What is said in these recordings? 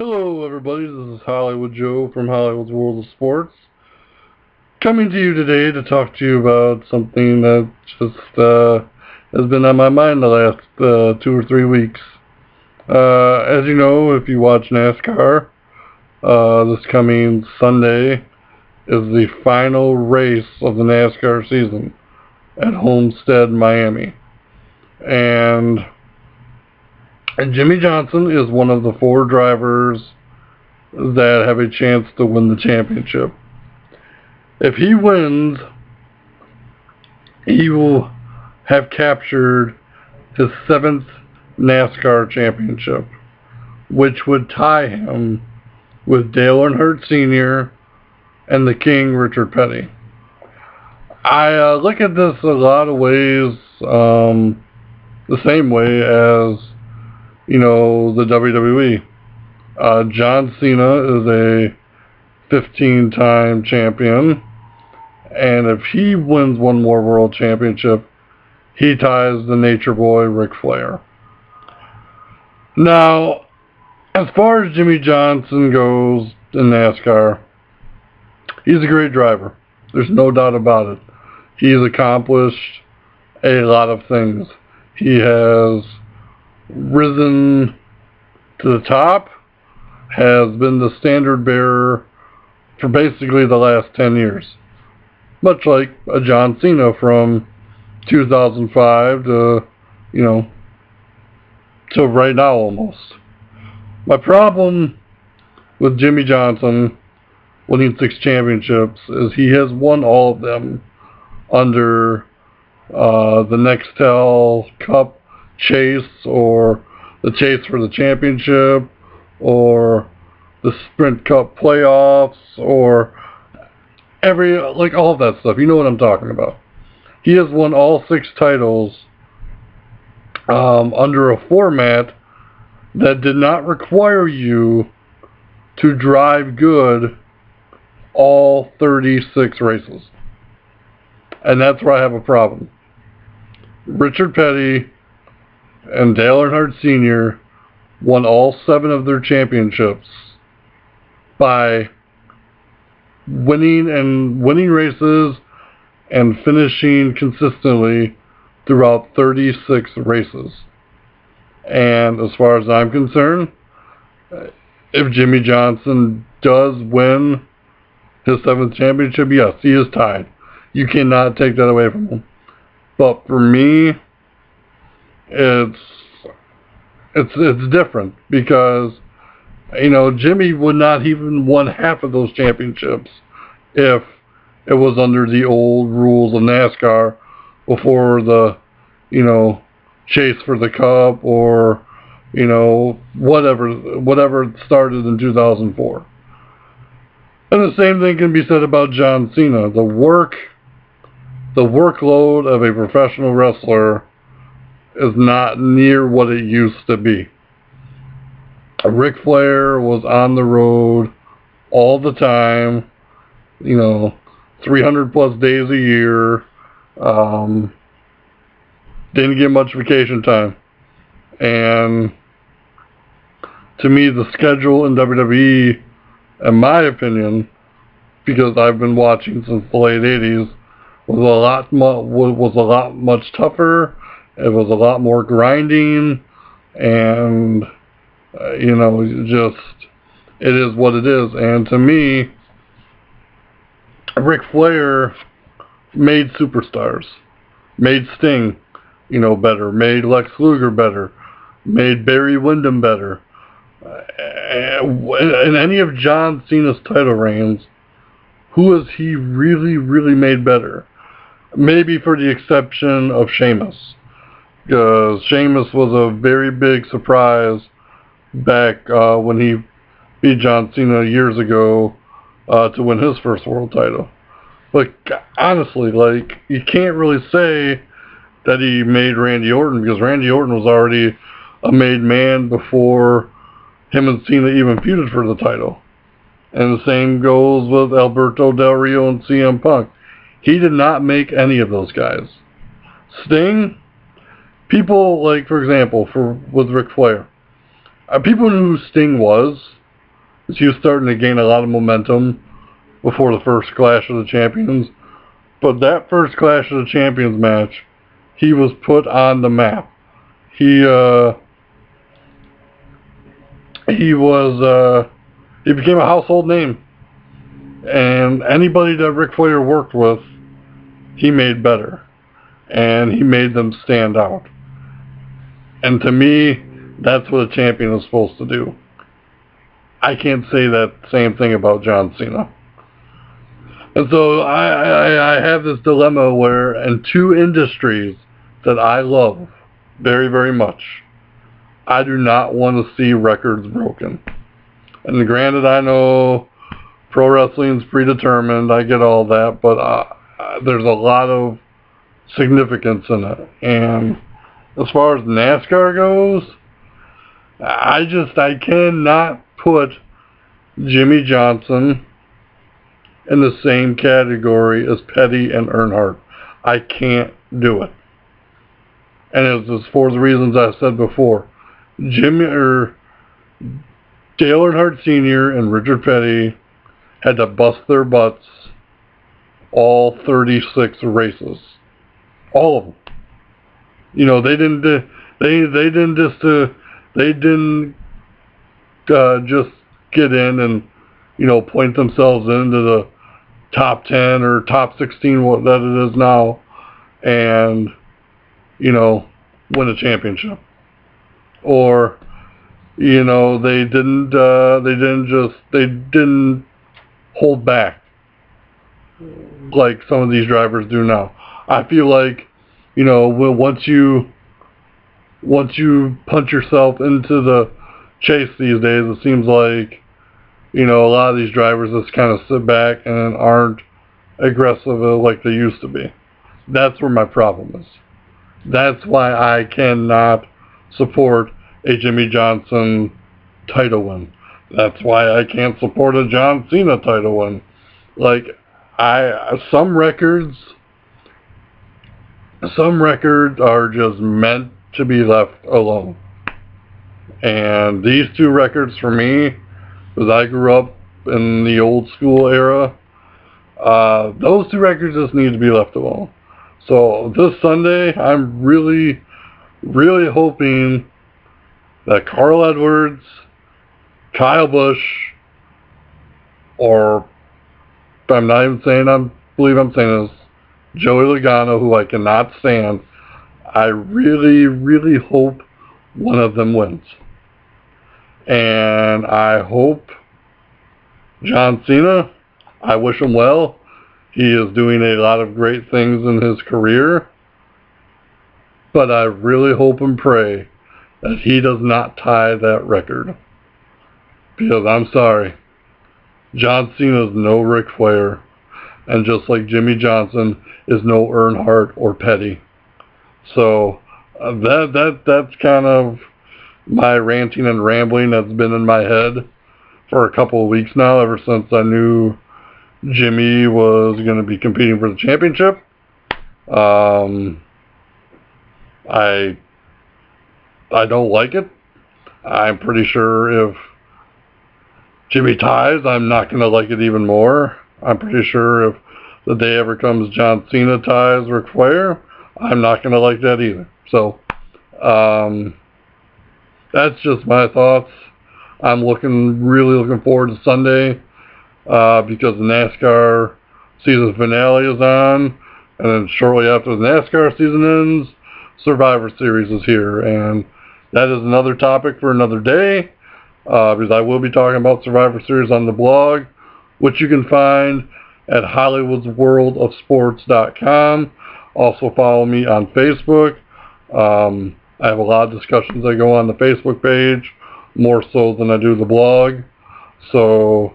Hello, everybody. This is Hollywood Joe from Hollywood's World of Sports, coming to you today to talk to you about something that just has been on my mind the last 2 or 3 weeks. As you know, if you watch NASCAR, this coming Sunday is the final race of the NASCAR season at Homestead, Miami. And Jimmie Johnson is one of the 4 drivers that have a chance to win the championship. If he wins, he will have captured his 7th NASCAR championship, which would tie him with Dale Earnhardt Sr. and the King, Richard Petty. I look at this a lot of ways, the same way as, the WWE. John Cena is a 15-time champion, and if he wins one more world championship, he ties the Nature Boy Ric Flair. Now, as far as Jimmie Johnson goes in NASCAR, he's a great driver. There's no doubt about it. He's accomplished a lot of things. He has risen to the top, has been the standard bearer for basically the last 10 years. Much like a John Cena from 2005 to, to right now almost. My problem with Jimmie Johnson winning 6 championships is he has won all of them under the Nextel Cup chase, or the chase for the championship, or the Sprint Cup playoffs, or all of that stuff. You know what I'm talking about. He has won all 6 titles under a format that did not require you to drive good all 36 races. And that's where I have a problem. Richard Petty and Dale Earnhardt Sr. won all 7 of their championships by winning races and finishing consistently throughout 36 races. And as far as I'm concerned, if Jimmie Johnson does win his 7th championship, yes, he is tied. You cannot take that away from him. But for me, it's different, because Jimmie would not even won half of those championships if it was under the old rules of NASCAR before the chase for the cup, or whatever started in 2004. And the same thing can be said about John Cena. The workload of a professional wrestler is not near what it used to be. Ric Flair was on the road all the time, 300 plus days a year, didn't get much vacation time. And to me, the schedule in WWE, in my opinion, because I've been watching since the late 80s, was a lot much tougher. It was a lot more grinding, and it is what it is. And to me, Ric Flair made superstars, made Sting, better, made Lex Luger better, made Barry Windham better. In any of John Cena's title reigns, who has he really, really made better? Maybe for the exception of Sheamus. Because Sheamus was a very big surprise back when he beat John Cena years ago to win his first world title. But honestly, you can't really say that he made Randy Orton, because Randy Orton was already a made man before him and Cena even feuded for the title. And the same goes with Alberto Del Rio and CM Punk. He did not make any of those guys. Sting, people, for example, with Ric Flair, people knew who Sting was, He was starting to gain a lot of momentum before the first Clash of the Champions. But that first Clash of the Champions match, he was put on the map. He became a household name. And anybody that Ric Flair worked with, he made better. And he made them stand out. And to me, that's what a champion is supposed to do. I can't say that same thing about John Cena. And so I have this dilemma where in two industries that I love very, very much, I do not want to see records broken. And granted, I know pro wrestling's predetermined, I get all that, but there's a lot of significance in it. And as far as NASCAR goes, I cannot put Jimmie Johnson in the same category as Petty and Earnhardt. I can't do it. And it's for the reasons I said before. Dale Earnhardt Sr. and Richard Petty had to bust their butts all 36 races. All of them. You know, they didn't just get in and, you know, point themselves into the top 10 or top 16, what that it is now, and, you know, win a championship. Or, you know, they didn't hold back like some of these drivers do now. I feel like, you know, once you punch yourself into the chase these days, it seems like, you know, a lot of these drivers just kind of sit back and aren't aggressive like they used to be. That's where my problem is. That's why I cannot support a Jimmie Johnson title win. That's why I can't support a John Cena title win. Like, some records are just meant to be left alone. And these two records for me, because I grew up in the old school era, those two records just need to be left alone. So this Sunday, I'm really, really hoping that Carl Edwards, Kyle Busch, or I'm not even saying I'm saying this, Joey Logano, who I cannot stand, I really, really hope one of them wins. And I hope John Cena, I wish him well. He is doing a lot of great things in his career. But I really hope and pray that he does not tie that record. Because I'm sorry, John Cena is no Ric Flair. And just like Jimmie Johnson is no Earnhardt or Petty. So that's kind of my ranting and rambling that's been in my head for a couple of weeks now, ever since I knew Jimmie was going to be competing for the championship. I don't like it. I'm pretty sure if Jimmie ties, I'm not going to like it even more. I'm pretty sure if the day ever comes John Cena ties Ric Flair, I'm not going to like that either. So, that's just my thoughts. I'm really looking forward to Sunday, because the NASCAR season finale is on, and then shortly after the NASCAR season ends, Survivor Series is here, and that is another topic for another day, because I will be talking about Survivor Series on the blog, which you can find at HollywoodWorldOfSports.com. Also follow me on Facebook. I have a lot of discussions that go on the Facebook page, more so than I do the blog. So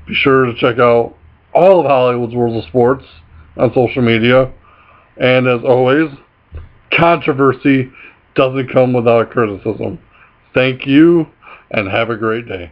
be sure to check out all of Hollywood's World of Sports on social media. And as always, controversy doesn't come without criticism. Thank you, and have a great day.